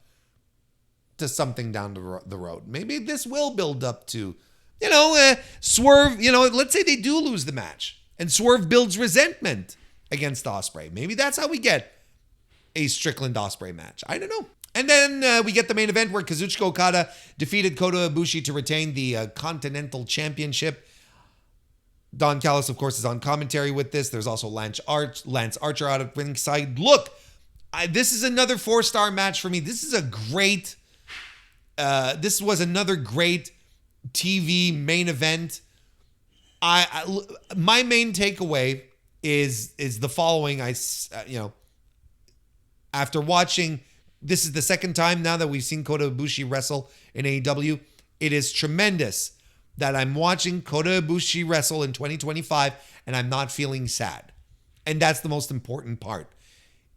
to something down the road. Maybe this will build up to, Swerve, let's say they do lose the match and Swerve builds resentment against Ospreay. Maybe that's how we get a Strickland Ospreay match. I don't know. And then we get the main event where Kazuchika Okada defeated Kota Ibushi to retain the Continental Championship. Don Callis, of course, is on commentary with this. There's also Lance Archer out of ringside. Look, this is another 4-star match for me. This is a great... this was another great TV main event. My main takeaway is the following. After watching... This is the second time now that we've seen Kota Ibushi wrestle in AEW. It is tremendous that I'm watching Kota Ibushi wrestle in 2025 and I'm not feeling sad. And that's the most important part.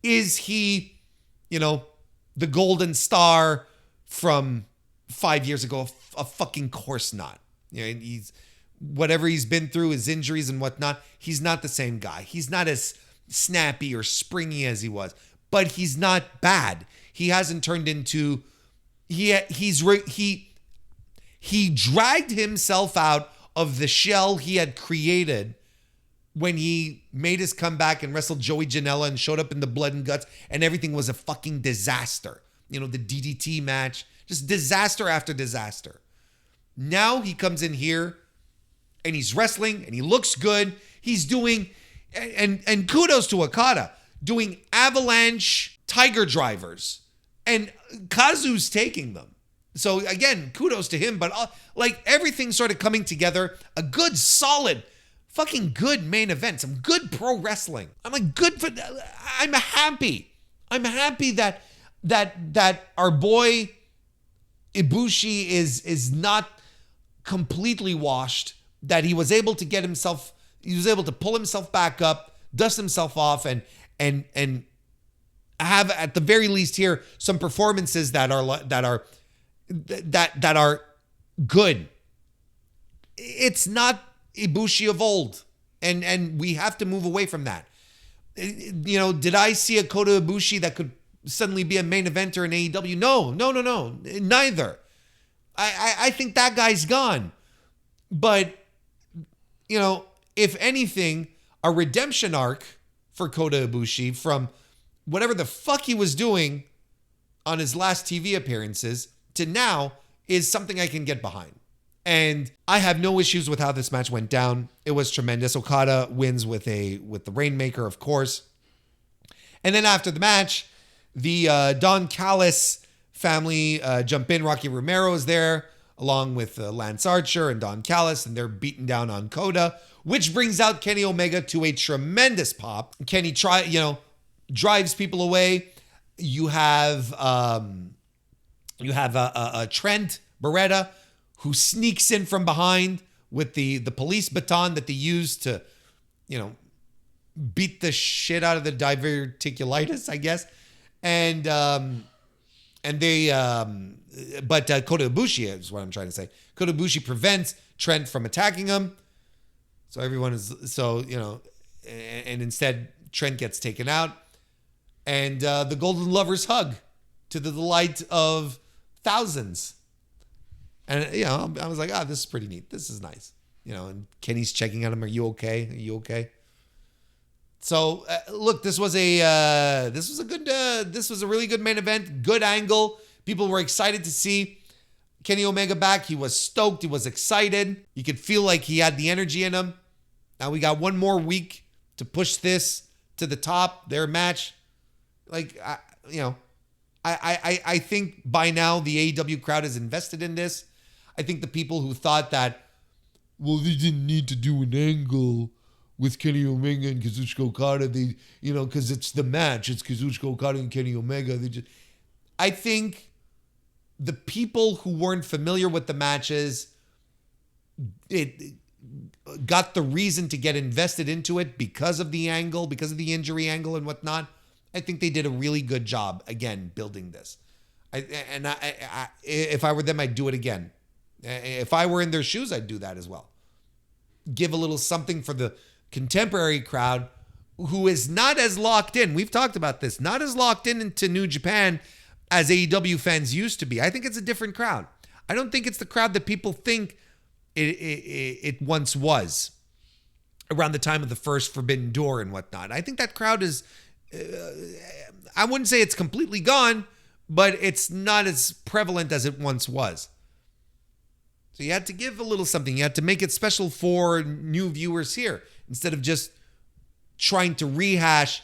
Is he, the golden star from 5 years ago? Of fucking course not. He's whatever he's been through, his injuries and whatnot, he's not the same guy. He's not as snappy or springy as he was, but he's not bad. He hasn't turned into, he dragged himself out of the shell he had created when he made his comeback and wrestled Joey Janela and showed up in the blood and guts and everything was a fucking disaster. The DDT match, just disaster after disaster. Now he comes in here and he's wrestling and he looks good. He's doing, and kudos to Okada, doing avalanche tiger drivers. And Kazu's taking them. So again, kudos to him, but everything's sort of coming together. A good, solid, fucking good main event. Some good pro wrestling. I'm happy. I'm happy that our boy Ibushi is not completely washed, that he was able to pull himself back up, dust himself off, and have at the very least here some performances that are good. It's not Ibushi of old, and we have to move away from that. Did I see a Kota Ibushi that could suddenly be a main eventer in AEW? No, neither. I think that guy's gone. But, if anything, a redemption arc for Kota Ibushi from whatever the fuck he was doing on his last TV appearances to now is something I can get behind. And I have no issues with how this match went down. It was tremendous. Okada wins with the Rainmaker, of course. And then after the match, the Don Callis family jump in. Rocky Romero is there, along with Lance Archer and Don Callis, and they're beating down on Kota, which brings out Kenny Omega to a tremendous pop. Kenny drives people away. You have Trent Beretta, who sneaks in from behind with the police baton that they use to, beat the shit out of the diverticulitis, I guess. But Kota Ibushi is what I'm trying to say. Kota Ibushi prevents Trent from attacking him. So and instead Trent gets taken out. And the Golden Lovers hug to the delight of thousands. And, I was like, this is pretty neat. This is nice. And Kenny's checking on him. Are you okay? Are you okay? So, look, this was a really good main event. Good angle. People were excited to see Kenny Omega back. He was stoked. He was excited. You could feel like he had the energy in him. Now we got one more week to push this to the top, their match. I think by now the AEW crowd is invested in this. I think the people who thought that, well, they didn't need to do an angle with Kenny Omega and Kazuchika Okada, because it's the match. It's Kazuchika Okada and Kenny Omega. I think the people who weren't familiar with the matches, it got the reason to get invested into it because of the angle, because of the injury angle and whatnot. I think they did a really good job, again, building this. If I were them, I'd do it again. If I were in their shoes, I'd do that as well. Give a little something for the contemporary crowd who is not as locked in. We've talked about this. Not as locked in into New Japan as AEW fans used to be. I think it's a different crowd. I don't think it's the crowd that people think it once was around the time of the first Forbidden Door and whatnot. I think that crowd is... I wouldn't say it's completely gone, but it's not as prevalent as it once was. So you had to give a little something. You had to make it special for new viewers here instead of just trying to rehash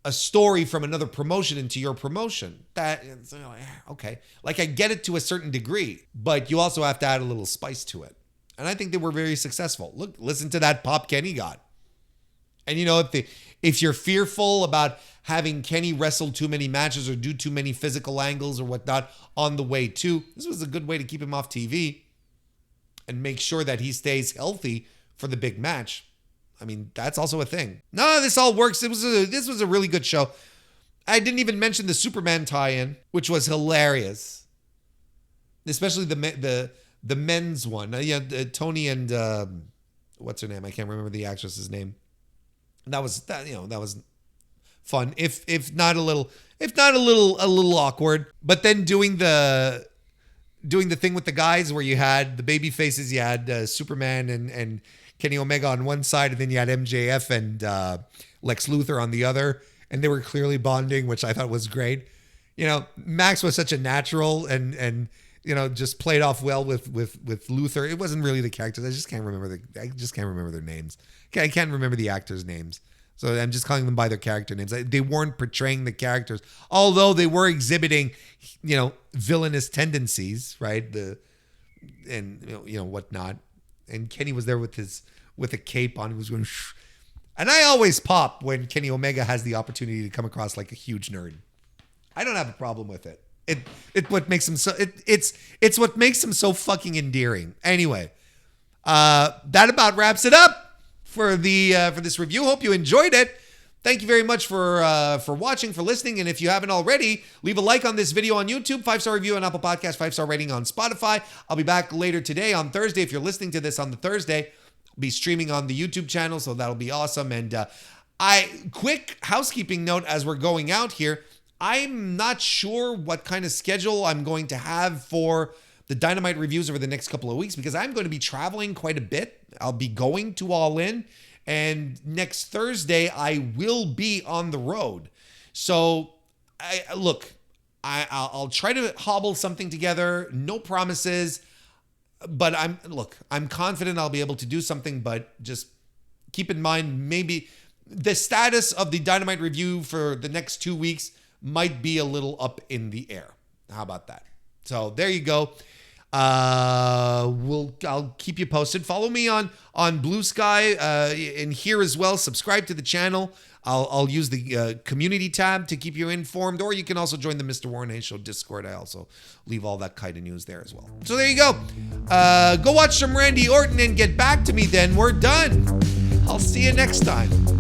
a story from another promotion into your promotion. Okay. I get it to a certain degree, but you also have to add a little spice to it. And I think they were very successful. Look, listen to that pop Kenny got. And if you're fearful about having Kenny wrestle too many matches or do too many physical angles or whatnot on the way too, this was a good way to keep him off TV and make sure that he stays healthy for the big match. I mean, that's also a thing. No, this all works. This was a really good show. I didn't even mention the Superman tie-in, which was hilarious, especially the men's one. Tony and what's her name? I can't remember the actress's name. That was fun. If not a little awkward. But then doing the thing with the guys where you had the baby faces, you had Superman and Kenny Omega on one side, and then you had MJF and Lex Luthor on the other, and they were clearly bonding, which I thought was great. Max was such a natural and just played off well with Luthor. It wasn't really the characters. I just can't remember their names. I can't remember the actors' names. So I'm just calling them by their character names. They weren't portraying the characters, although they were exhibiting, villainous tendencies, right? Whatnot. And Kenny was there with a cape on. He was going, shh. And I always pop when Kenny Omega has the opportunity to come across like a huge nerd. I don't have a problem with it. It's what makes him so fucking endearing. Anyway, that about wraps it up for this review. Hope you enjoyed it. Thank you very much for watching, for listening. And if you haven't already, leave a like on this video on YouTube, 5-star review on Apple Podcasts, 5-star rating on Spotify. I'll be back later today on Thursday. If you're listening to this on the Thursday, I'll be streaming on the YouTube channel, so that'll be awesome. And quick housekeeping note as we're going out here. I'm not sure what kind of schedule I'm going to have for the Dynamite reviews over the next couple of weeks because I'm going to be traveling quite a bit. I'll be going to All In. And next Thursday, I will be on the road. So, I'll try to hobble something together. No promises. But I'm confident I'll be able to do something. But just keep in mind, maybe the status of the Dynamite review for the next 2 weeks might be a little up in the air. How about that? So, there you go. I'll keep you posted. Follow me on Blue Sky and here as well. Subscribe to the channel. I'll use the community tab to keep you informed, or you can also join the Mr. Warren Hayes Show Discord. I also leave all that kind of news there as well. So there you go. Go watch some Randy Orton and get back to me then. We're done. I'll see you next time.